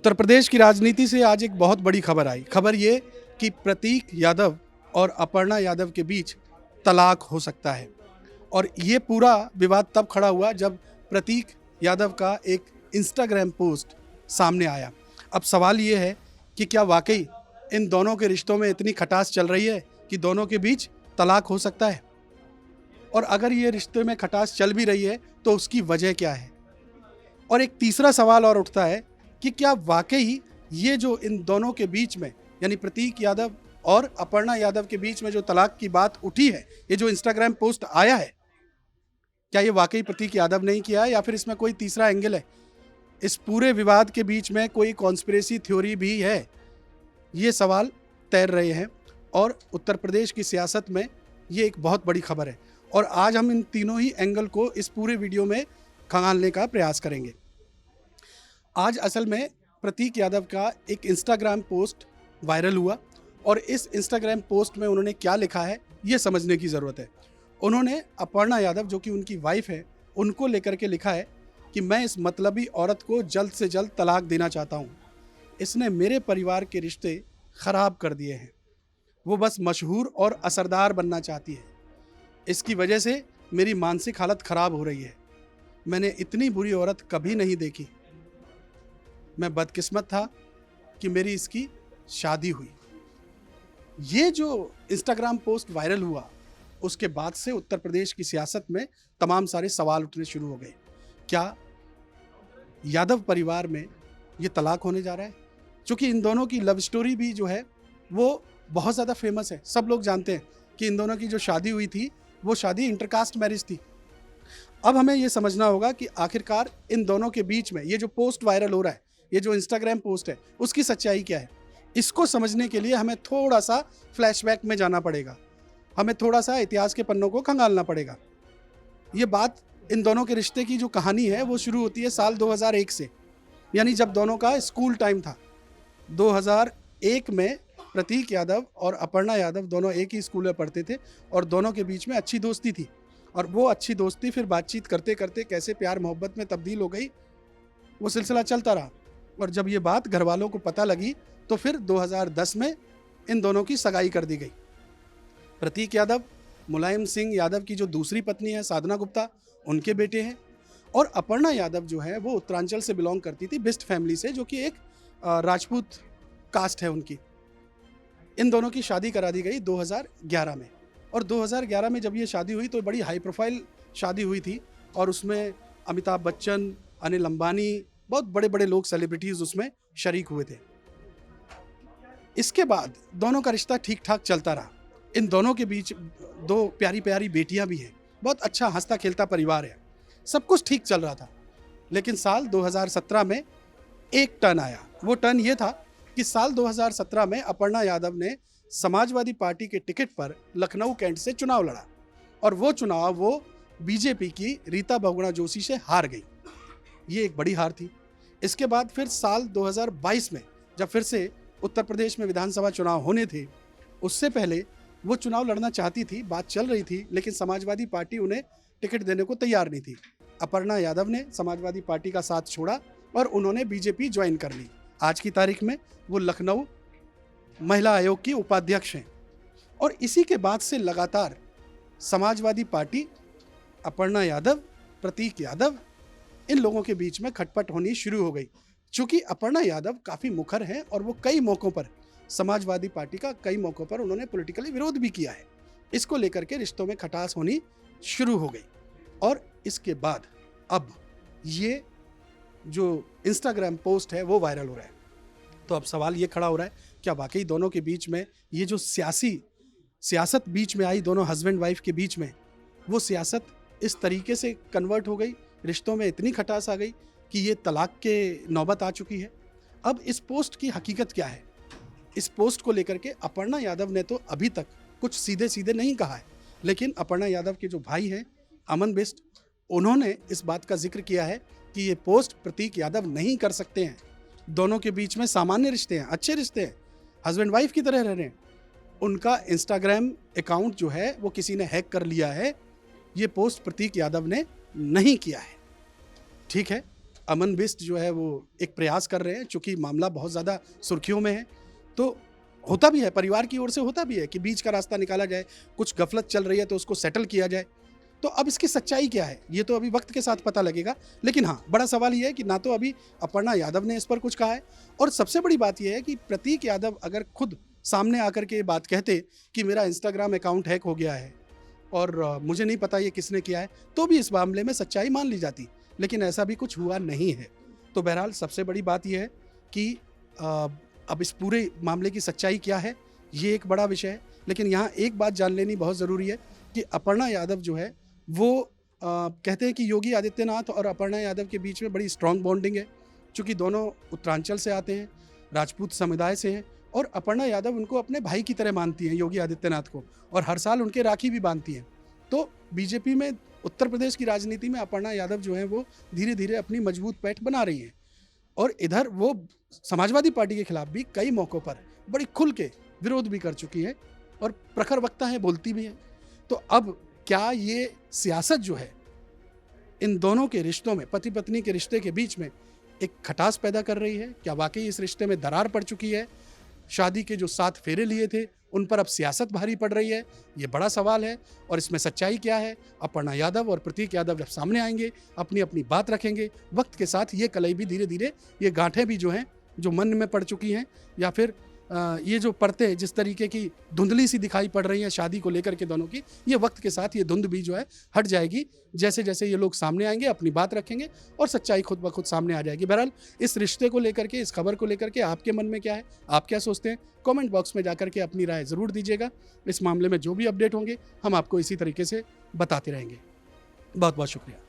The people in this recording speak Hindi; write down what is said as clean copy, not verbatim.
उत्तर प्रदेश की राजनीति से आज एक बहुत बड़ी खबर आई। खबर ये कि प्रतीक यादव और अपर्णा यादव के बीच तलाक हो सकता है। और ये पूरा विवाद तब खड़ा हुआ जब प्रतीक यादव का एक इंस्टाग्राम पोस्ट सामने आया। अब सवाल ये है कि क्या वाकई इन दोनों के रिश्तों में इतनी खटास चल रही है कि दोनों के बीच तलाक हो सकता है? और अगर ये रिश्ते में खटास चल भी रही है तो उसकी वजह क्या है? और एक तीसरा सवाल और उठता है कि क्या वाकई ये जो इन दोनों के बीच में यानी प्रतीक यादव और अपर्णा यादव के बीच में जो तलाक की बात उठी है, ये जो इंस्टाग्राम पोस्ट आया है, क्या ये वाकई प्रतीक यादव ने ही किया है या फिर इसमें कोई तीसरा एंगल है? इस पूरे विवाद के बीच में कोई कॉन्स्पिरेसी थ्योरी भी है? ये सवाल तैर रहे हैं और उत्तर प्रदेश की सियासत में ये एक बहुत बड़ी खबर है। और आज हम इन तीनों ही एंगल को इस पूरे वीडियो में खंगालने का प्रयास करेंगे। आज असल में प्रतीक यादव का एक इंस्टाग्राम पोस्ट वायरल हुआ और इस इंस्टाग्राम पोस्ट में उन्होंने क्या लिखा है ये समझने की ज़रूरत है। उन्होंने अपर्णा यादव जो कि उनकी वाइफ है उनको लेकर के लिखा है कि मैं इस मतलबी औरत को जल्द से जल्द तलाक देना चाहता हूँ। इसने मेरे परिवार के रिश्ते ख़राब कर दिए हैं। वो बस मशहूर और असरदार बनना चाहती है। इसकी वजह से मेरी मानसिक हालत ख़राब हो रही है। मैंने इतनी बुरी औरत कभी नहीं देखी। मैं बदकिस्मत था कि मेरी इसकी शादी हुई। ये जो इंस्टाग्राम पोस्ट वायरल हुआ उसके बाद से उत्तर प्रदेश की सियासत में तमाम सारे सवाल उठने शुरू हो गए। क्या यादव परिवार में ये तलाक होने जा रहा है? क्योंकि इन दोनों की लव स्टोरी भी जो है वो बहुत ज़्यादा फेमस है। सब लोग जानते हैं कि इन दोनों की जो शादी हुई थी वो शादी इंटरकास्ट मैरिज थी। अब हमें ये समझना होगा कि आखिरकार इन दोनों के बीच में ये जो पोस्ट वायरल हो रहा है, ये जो इंस्टाग्राम पोस्ट है, उसकी सच्चाई क्या है? इसको समझने के लिए हमें थोड़ा सा फ्लैशबैक में जाना पड़ेगा। हमें थोड़ा सा इतिहास के पन्नों को खंगालना पड़ेगा। ये बात इन दोनों के रिश्ते की जो कहानी है वो शुरू होती है साल 2001 से, यानी जब दोनों का स्कूल टाइम था। 2001 में प्रतीक यादव और अपर्णा यादव दोनों एक ही स्कूल में पढ़ते थे और दोनों के बीच में अच्छी दोस्ती थी। और वो अच्छी दोस्ती फिर बातचीत करते करते कैसे प्यार मोहब्बत में तब्दील हो गई, वो सिलसिला चलता रहा। और जब ये बात घर वालों को पता लगी तो फिर 2010 में इन दोनों की सगाई कर दी गई। प्रतीक यादव मुलायम सिंह यादव की जो दूसरी पत्नी है साधना गुप्ता, उनके बेटे हैं। और अपर्णा यादव जो है वो उत्तरांचल से बिलोंग करती थी, बिस्ट फैमिली से, जो कि एक राजपूत कास्ट है उनकी। इन दोनों की शादी करा दी गई 2011 में। और 2011 में जब ये शादी हुई तो बड़ी हाई प्रोफाइल शादी हुई थी और उसमें अमिताभ बच्चन, अनिल अंबानी, बहुत बड़े बड़े लोग, सेलिब्रिटीज़ उसमें शरीक हुए थे। इसके बाद दोनों का रिश्ता ठीक ठाक चलता रहा। इन दोनों के बीच दो प्यारी प्यारी बेटियां भी हैं। बहुत अच्छा हंसता खेलता परिवार है। सब कुछ ठीक चल रहा था। लेकिन साल 2017 में एक टर्न आया। वो टर्न ये था कि साल 2017 में अपर्णा यादव ने समाजवादी पार्टी के टिकट पर लखनऊ कैंट से चुनाव लड़ा और वो चुनाव वो बीजेपी की रीता बहुगुणा जोशी से हार गई। ये एक बड़ी हार थी। इसके बाद फिर साल 2022 में जब फिर से उत्तर प्रदेश में विधानसभा चुनाव होने थे, उससे पहले वो चुनाव लड़ना चाहती थी, बात चल रही थी, लेकिन समाजवादी पार्टी उन्हें टिकट देने को तैयार नहीं थी। अपर्णा यादव ने समाजवादी पार्टी का साथ छोड़ा और उन्होंने बीजेपी ज्वाइन कर ली। आज की तारीख में वो लखनऊ महिला आयोग की उपाध्यक्ष हैं। और इसी के बाद से लगातार समाजवादी पार्टी, अपर्णा यादव, प्रतीक यादव, इन लोगों के बीच में खटपट होनी शुरू हो गई। चूँकि अपर्णा यादव काफ़ी मुखर हैं और वो कई मौक़ों पर समाजवादी पार्टी का कई मौक़ों पर उन्होंने पॉलिटिकली विरोध भी किया है। इसको लेकर के रिश्तों में खटास होनी शुरू हो गई। और इसके बाद अब ये जो इंस्टाग्राम पोस्ट है वो वायरल हो रहा है। तो अब सवाल ये खड़ा हो रहा है, क्या वाकई दोनों के बीच में ये जो सियासत बीच में आई, दोनों हस्बैंड वाइफ के बीच में, वो सियासत इस तरीके से कन्वर्ट हो गई, रिश्तों में इतनी खटास आ गई कि ये तलाक के नौबत आ चुकी है? अब इस पोस्ट की हकीकत क्या है? इस पोस्ट को लेकर के अपर्णा यादव ने तो अभी तक कुछ सीधे सीधे नहीं कहा है, लेकिन अपर्णा यादव के जो भाई हैं अमन बिष्ट, उन्होंने इस बात का जिक्र किया है कि ये पोस्ट प्रतीक यादव नहीं कर सकते हैं। दोनों के बीच में सामान्य रिश्ते हैं, अच्छे रिश्ते हैं, हस्बैंड वाइफ की तरह रह रहे हैं। उनका इंस्टाग्राम अकाउंट जो है वो किसी ने हैक कर लिया है। ये पोस्ट प्रतीक यादव ने नहीं किया है। ठीक है, अमन बिष्ट जो है वो एक प्रयास कर रहे हैं, चूँकि मामला बहुत ज़्यादा सुर्खियों में है, तो होता भी है, परिवार की ओर से होता भी है कि बीच का रास्ता निकाला जाए, कुछ गफलत चल रही है तो उसको सेटल किया जाए। तो अब इसकी सच्चाई क्या है, ये तो अभी वक्त के साथ पता लगेगा। लेकिन हाँ, बड़ा सवाल ये है कि ना तो अभी अपर्णा यादव ने इस पर कुछ कहा है, और सबसे बड़ी बात ये है कि प्रतीक यादव अगर खुद सामने आकर के ये बात कहते कि मेरा इंस्टाग्राम अकाउंट हैक हो गया है और मुझे नहीं पता ये किसने किया है, तो भी इस मामले में सच्चाई मान ली जाती। लेकिन ऐसा भी कुछ हुआ नहीं है। तो बहरहाल सबसे बड़ी बात यह है कि अ, अब इस पूरे मामले की सच्चाई क्या है, ये एक बड़ा विषय है। लेकिन यहाँ एक बात जान लेनी बहुत ज़रूरी है कि अपर्णा यादव जो है वो कहते हैं कि योगी आदित्यनाथ और अपर्णा यादव के बीच में बड़ी स्ट्रॉन्ग बॉन्डिंग है, चूँकि दोनों उत्तरांचल से आते हैं, राजपूत समुदाय से हैं, और अपर्णा यादव उनको अपने भाई की तरह मानती हैं, योगी आदित्यनाथ को, और हर साल उनके राखी भी बांधती हैं। तो बीजेपी में, उत्तर प्रदेश की राजनीति में अपर्णा यादव जो हैं वो धीरे धीरे अपनी मजबूत पैठ बना रही हैं, और इधर वो समाजवादी पार्टी के खिलाफ भी कई मौक़ों पर बड़ी खुल के विरोध भी कर चुकी हैं, और प्रखर वक्ता हैं, बोलती भी हैं। तो अब क्या ये सियासत जो है इन दोनों के रिश्तों में, पति पत्नी के रिश्ते के बीच में एक खटास पैदा कर रही है? क्या वाकई इस रिश्ते में दरार पड़ चुकी है? शादी के जो 7 फेरे लिए थे उन पर अब सियासत भारी पड़ रही है? ये बड़ा सवाल है, और इसमें सच्चाई क्या है? अपर्णा यादव और प्रतीक यादव जब सामने आएंगे, अपनी अपनी बात रखेंगे, वक्त के साथ ये कलई भी धीरे धीरे, ये गांठें भी जो हैं, जो मन में पड़ चुकी हैं, या फिर ये जो परतें जिस तरीके की धुंधली सी दिखाई पड़ रही हैं शादी को लेकर के दोनों की, ये वक्त के साथ ये धुंध भी जो है हट जाएगी, जैसे जैसे ये लोग सामने आएंगे, अपनी बात रखेंगे, और सच्चाई खुद ब खुद सामने आ जाएगी। बहरहाल इस रिश्ते को लेकर के, इस खबर को लेकर के आपके मन में क्या है, आप क्या सोचते हैं? कमेंट बॉक्स में जाकर के अपनी राय ज़रूर दीजिएगा। इस मामले में जो भी अपडेट होंगे हम आपको इसी तरीके से बताते रहेंगे। बहुत बहुत शुक्रिया।